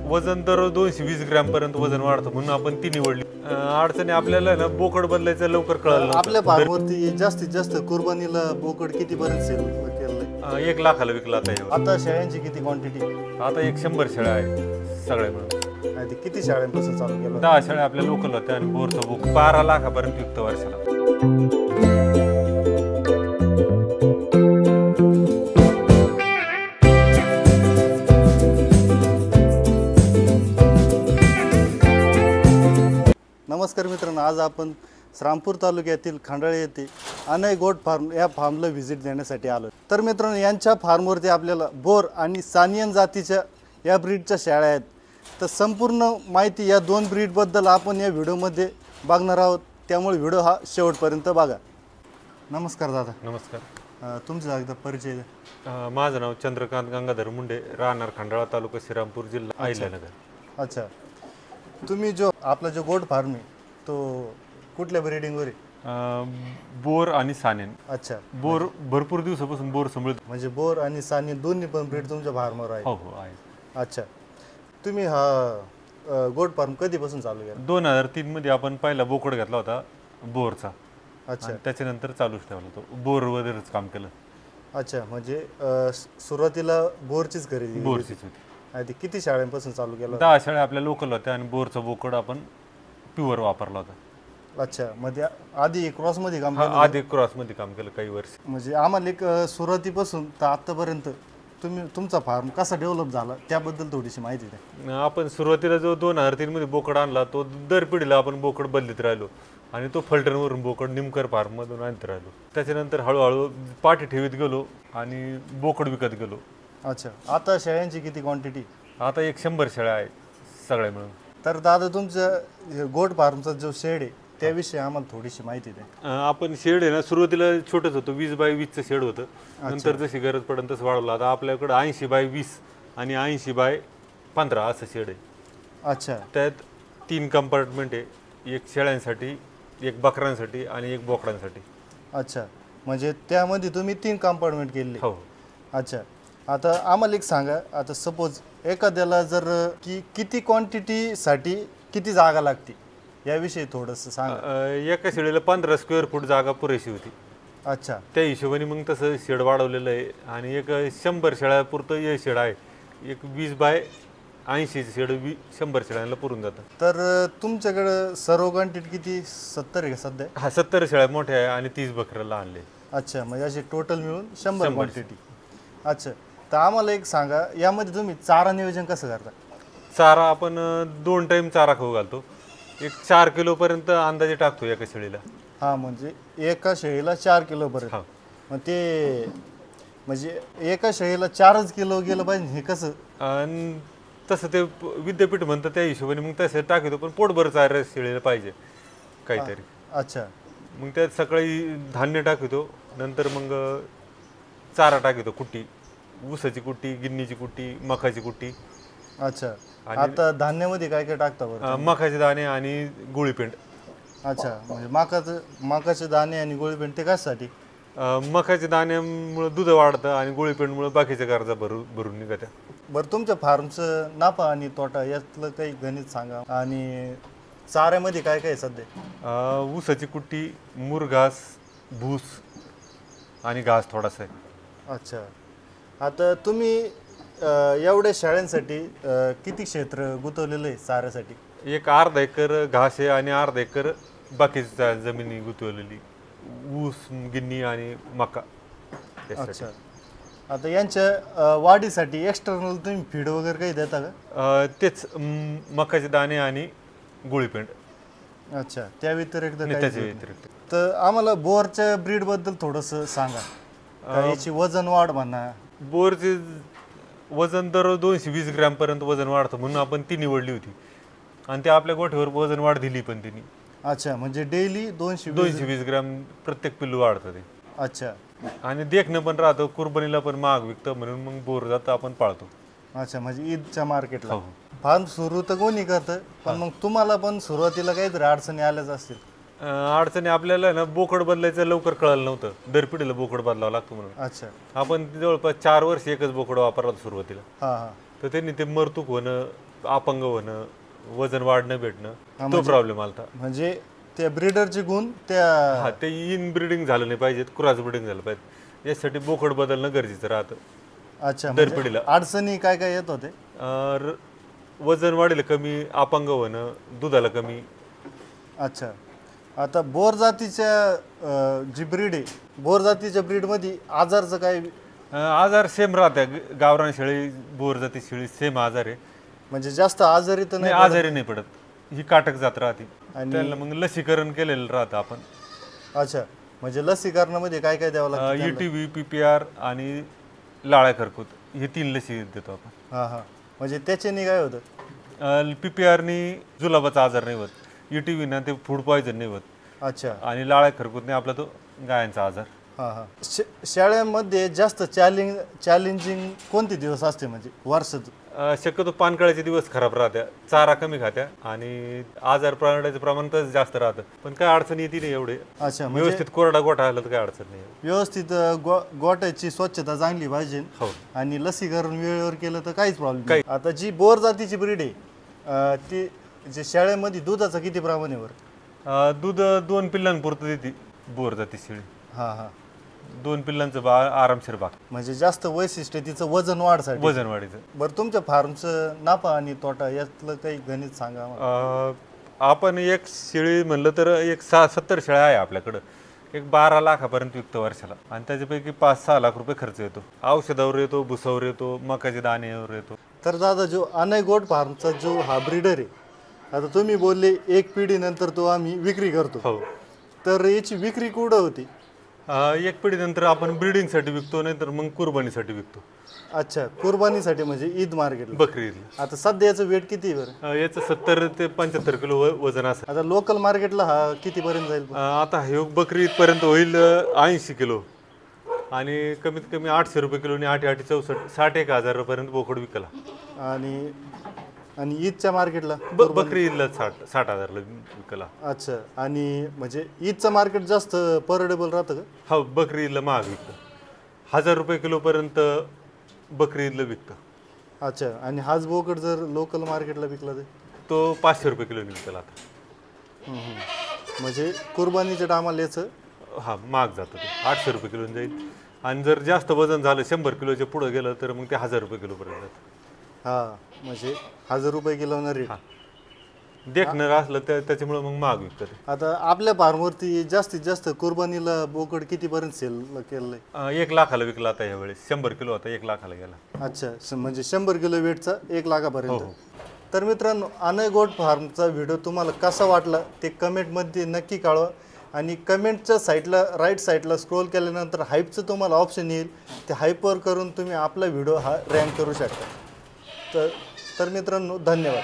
वजन दर 220 ग्रॅम पर्यंत वजन वाढतं म्हणून आपण ती निवडली. अडचणी आपल्याला ना बोकड बदलायचं लवकर कळलं. आपल्या फार्मवरती जास्तीत जास्त कुर्बानीला बोकड किती पर्यंत सेल केलंय? 1 लाखाला विकला आता यावर. आता शेळ्यांची किती क्वांटिटी? आता 100 शेळ्या आहेत सगळ्या मिळून. आणि ते किती शेळ्यांपासून चालू केलं? 10 शेळ्या आपल्या लोकल होत्या आणि बोरचं बोक 12 लाखापर्यंत विकतं वर्षाला. नमस्कार मित्रांनो, आज आपण श्रामपूर तालुक्यातील खंडाळे येथे अनय गोट फार्म या फार्मला व्हिजिट देण्यासाठी आलो. तर मित्रांनो, यांच्या फार्मवरती आपल्याला बोर आणि सानियन जातीच्या या ब्रीडच्या शेळ्या आहेत. तर संपूर्ण माहिती या दोन ब्रीडबद्दल आपण या व्हिडिओमध्ये बघणार आहोत, त्यामुळे व्हिडिओ हा शेवटपर्यंत बघा. नमस्कार दादा. नमस्कार. तुमचा एकदा परिचय द्या. माझं नाव चंद्रकांत गंगाधर मुंडे, राहणार खंडाळा तालुका, श्रीरामपूर जिल्हा, अहिल्यानगर. अच्छा, तुम्ही जो आपला जो गोट फार्म आहे तो कुठल्या ब्रीडिंगवर आहे? बोर आणि सानेन. अच्छा, बोर भरपूर दिवसापासून बोर सांभाळत. म्हणजे बोर आणि सानियन दोन्ही पण ब्रीड तुमच्या फार्मवर आहे? हो हो आहे. अच्छा, तुम्ही हा गोट फार्म कधीपासून चालू केला? 2003 मध्ये आपण पहिला बोकड घेतला होता बोरचा. अच्छा, त्याच्यानंतर चालूच ठेवला तो, बोर वगैरेच काम केलं. अच्छा, म्हणजे सुरुवातीला बोरचीच खरेदी? बोरचीच होती. आणि किती शाळांपासून चालू केलं? 10 शेळ्या आपल्या लोकल होत्या आणि बोरचा बोकड आपण प्युअर वापरला होता. अच्छा, मध्ये आधी क्रॉसमध्ये काम केलं? आधी क्रॉसमध्ये काम केलं काही वर्ष. म्हणजे आम्हाला एक सुरुवातीपासून तर आतापर्यंत तुमचा फार्म कसा डेव्हलप झाला त्याबद्दल थोडीशी माहिती द्या. आपण सुरुवातीला जो 2003 मध्ये बोकड आणला तो दर पिढीला आपण बोकड बदलीत राहिलो आणि तो फलटणवरून बोकड निमकर फार्ममधून आणत राहिलो. त्याच्यानंतर हळूहळू पाठी ठेवीत गेलो आणि बोकड विकत गेलो. अच्छा, आता शेळ्यांची किती क्वांटिटी? आता 100 शेळ्या आहेत सगळ्या मिळून. तर दादा, तुमचं गोट फार्मचा जो शेड आहे त्याविषयी आम्हाला थोडीशी माहिती द्या. आपण शेड आहे ना, सुरुवातीला छोटंच होतं, 20 बाय 20चं शेड होतं. नंतर जशी गरज पडेल तसं वाढवलं. आता आपल्याकडे 80 बाय 20 आणि 80 बाय 15 असं शेड आहे. अच्छा, त्यात 3 कंपार्टमेंट आहे, एक शेळ्यांसाठी, एक बकऱ्यांसाठी आणि एक बोकडांसाठी. अच्छा, म्हणजे त्यामध्ये तुम्ही 3 कंपार्टमेंट केले? हो. अच्छा, आता आम्हाला एक सांगा, आता सपोज एखाद्याला जर किती क्वांटिटीसाठी किती जागा लागते याविषयी थोडंसं सांगा. एका शेळीला 15 स्क्वेअर फूट जागा पुरेशी होती. अच्छा, त्या हिशोबाने मग तसं शेड वाढवलेलं आहे. आणि एक 100 शेळ्यापुरतं हे शेड आहे. एक 20 बाय 80 शेड 100 शेळ्यांना पुरून जातं. तर तुमच्याकडं सर्व क्वांटिटी किती? 70 आहे का सध्या? हा, 70 शेळ्या मोठ्या आहे आणि 30 बकऱ्याला आणले. अच्छा, म्हणजे असे टोटल मिळून 100 क्वांटिटी. अच्छा, तर आम्हाला एक सांगा, यामध्ये तुम्ही चारा नियोजन कसं करता? चारा आपण 2 टाइम चारा खाऊ घालतो. एक 4 किलोपर्यंत अंदाजे टाकतो एका शेळीला. हां, म्हणजे एका शेळीला 4 किलोपर्यंत. हा. मग ते म्हणजे एका शेळीला 4च किलो गेलं पाहिजे हे कसं? आणि तसं ते विद्यापीठ म्हणतं त्या हिशोबाने मग तसं टाकतो, पण पोटभर चारा शेळीला पाहिजे काहीतरी. अच्छा, मग त्यात सकाळी धान्य टाकतो, नंतर मग चारा टाकतो, कुट्टी, ऊसाची कुट्टी, गिन्नीची कुट्टी, मकाची कुट्टी. अच्छा, आता धान्यामध्ये काय काय टाकता बरं? मकाचे दाणे आणि गोळीपेंड. अच्छा, म्हणजे मकाचे दाणे आणि गोळीपेंड ते कशासाठी? मकाच्या दाण्यामुळे दूध वाढतं आणि गोळीपेंडमुळे बाकीच्या गरजा भरून निघत्या. बरं, तुमच्या फार्मचं नफा आणि तोटा यातलं काही गणित सांगा. आणि चाऱ्यामध्ये काय काय सध्या? ऊसाची कुट्टी, मुरघास, भूस आणि घास थोडासा आहे. अच्छा, आता तुम्ही एवढ्या शेळ्यांसाठी किती क्षेत्र गुंतवलेलं आहे चाऱ्यासाठी? एक अर्धा एकर घास आहे आणि अर्धा एकर बाकीच्या जमिनी गुंतवलेली, ऊस, गिन्नी आणि मका. अच्छा, आता यांच्या वाढीसाठी एक्सटर्नल तुम्ही फीड वगैरे काही देता का? तेच मकाचे दाणे आणि गोळीपेंड. अच्छा, त्या व्यतिरिक्त त्याच्या व्यतिरिक्त. तर आम्हाला बोरच्या ब्रीडबद्दल थोडंसं सांगा. याची वजन वाढ म्हणा. बोरचे वजन दर 220 ग्रॅम पर्यंत वजन वाढतं म्हणून आपण ती निवडली होती आणि ते आपल्या गोठ्यावर वजन वाढ दिली पण तिने. अच्छा, म्हणजे डेली 220 ग्रॅम प्रत्येक पिल्लू वाढतं ते. अच्छा, आणि देखणं पण राहतं, कुर्बानीला पण महाग विकतं म्हणून मग बोर जातं आपण पाळतो. अच्छा, म्हणजे ईदच्या मार्केटला. फार्म सुरू तर कोणी करतं, पण मग तुम्हाला पण सुरुवातीला काहीतरी अडचणी आल्याच असतील? अडचणी आपल्याला ना, बोकड बदलायचं लवकर कळलं नव्हतं, दर पिढीला बोकड बदलावं लागतं म्हणून. अच्छा, आपण जवळपास 4 वर्ष एकच बोकड वापरला सुरुवातीला. हां हां. तर त्यांनी ते मरतूक होणं, अपंग होणं, वजन वाढणं भेटणं तो प्रॉब्लेम आलता. म्हणजे त्या ब्रीडरचे गुण त्या हा ते इन ब्रीडिंग झालं नाही पाहिजेत, क्रॉस ब्रीडिंग झालं पाहिजे, यासाठी बोकड बदलणं गरजेचं राहतं. अच्छा दर पिढीला अडचणी काय काय येत होते? वजन वाढेल कमी, अपंग होणं, दुधाला कमी. अच्छा, आता बोर जातीच्या जी ब्रीड आहे, बोर जातीच्या ब्रीडमध्ये आजारचं काय? आजार सेम राहते, गावरान शेळी बोर जाती शेळी सेम आजार आहे. म्हणजे जास्त आजारी तर नाही नाही? आजारी नाही पडत, ही काटक जात राहते. त्यांना मग लसीकरण केलेलं राहतं आपण. अच्छा, म्हणजे लसीकरणामध्ये काय काय द्यावं लागतं? ETV, PPR आणि लाळ्या खरकूत हे 3 लसी देतो आपण. हां हां, म्हणजे त्याच्याने काय होतं? PPRनी जुलाबाचा आजार नाही होत, ETV ना ते फूड पॉयझन नाही होत. अच्छा, आणि लाळ्या खरकूतने आपला तो गायांचा आजार. हां हां. शाळेमध्ये जास्त चॅलेंजिंग कोणते दिवस असते म्हणजे वर्षात? शक्यतो पानकळ्याचे दिवस खराब राहत्या, चारा कमी खात्या आणि आजार प्राण्याचं प्रमाण तर जास्त राहतं, पण काय अडचण येते नाही एवढे. अच्छा, व्यवस्थित कोरडा गोठा आला तर काय अडचण नाही. व्यवस्थित गोठ्याची स्वच्छता चांगली पाहिजे हो. आणि लसीकरण वेळेवर केलं तर काहीच प्रॉब्लेम नाही. आता जी बोर जातीची ब्रीड आहे ती जे शाळेमध्ये दुधाचं किती प्रमाण आहे बरं? दूध 2 पिल्लांपुरतं देते बोर जाती शेळी. हां हां, 2 पिल्लांचं आरामशीर बाग. म्हणजे जास्त वैशिष्ट्य तिचं वजन वाढसाठी. वजन वाढीचं. बरं, तुमच्या फार्मचं नफा आणि तोटा यातलं काही गणित सांगा आम्हाला. आपण एक शेळी म्हणलं तर एक 70 शेळ्या आहे आपल्याकडं, एक 12 लाखापर्यंत विकतो वर्षाला, आणि त्याच्यापैकी 5-6 लाख रुपये खर्च येतो. औषधावर येतो, भुसावर येतो, मकाच्या दाण्यावर येतो. तर दादा, जो अनय गोट फार्मचा जो हा ब्रीडर आहे, आता तुम्ही बोलले एक पिढीनंतर तो आम्ही विक्री करतो, हो. तर याची विक्री कुठं होती? एक पिढीनंतर आपण ब्रीडिंगसाठी विकतो, नाही तर मग कुर्बानीसाठी विकतो. अच्छा, कुर्बानीसाठी म्हणजे ईद मार्केट. बकरी ईदला. आता सध्या याचं वेट किती आहे बरं? याचं 70 ते 75 किलो वजन असं. आता लोकल मार्केटला हा कितीपर्यंत जाईल? आता हे बकरी ईदपर्यंत होईल 80 किलो, आणि कमीत कमी 800 रुपये किलो आणि 8-8 64 61,000 रुपयापर्यंत बोकड विकला. आणि आणि ईदच्या मार्केटला? बकरी ईदला 60,000ला विकला. अच्छा, आणि म्हणजे ईदचं मार्केट जास्त परवडेबल राहतं का? हा, बकरी ईदला महाग विकतं, 1000 रुपये किलोपर्यंत बकरी ईदला विकतं. अच्छा, आणि हाच बोकड जर लोकल मार्केटला विकला तर तो 500 रुपये किलो विकला आता. म्हणजे कुर्बानीच्या टायमाला याचं महाग जातं, ते 800 रुपये किलो जाईल. आणि जर जास्त वजन झालं 100 किलोच्या पुढं गेलं तर मग ते 1000 रुपये किलोपर्यंत जातं. हां, म्हणजे 1000 रुपये किलोनं रेट. देखणं असलं तर त्याच्यामुळे मग महाग विकतं ते. आता आपल्या फार्मवरती जास्तीत जास्त कुर्बानीला बोकड कितीपर्यंत सेल केलंय? 1 लाखाला विकला आता यावेळेस. 100 किलो होता, 1 लाखाला गेला. अच्छा, म्हणजे 100 किलो वेटचा 1 लाखापर्यंत. हो. तर मित्रांनो, अनय गोट फार्मचा व्हिडिओ तुम्हाला कसा वाटला ते कमेंटमध्ये नक्की कळवा, आणि कमेंटच्या साईडला राईट साईडला स्क्रोल केल्यानंतर हाईपचं तुम्हाला ऑप्शन येईल, ते हाईपवर करून तुम्ही आपला व्हिडिओ हा रँक करू शकता. तर मित्रांनो, धन्यवाद.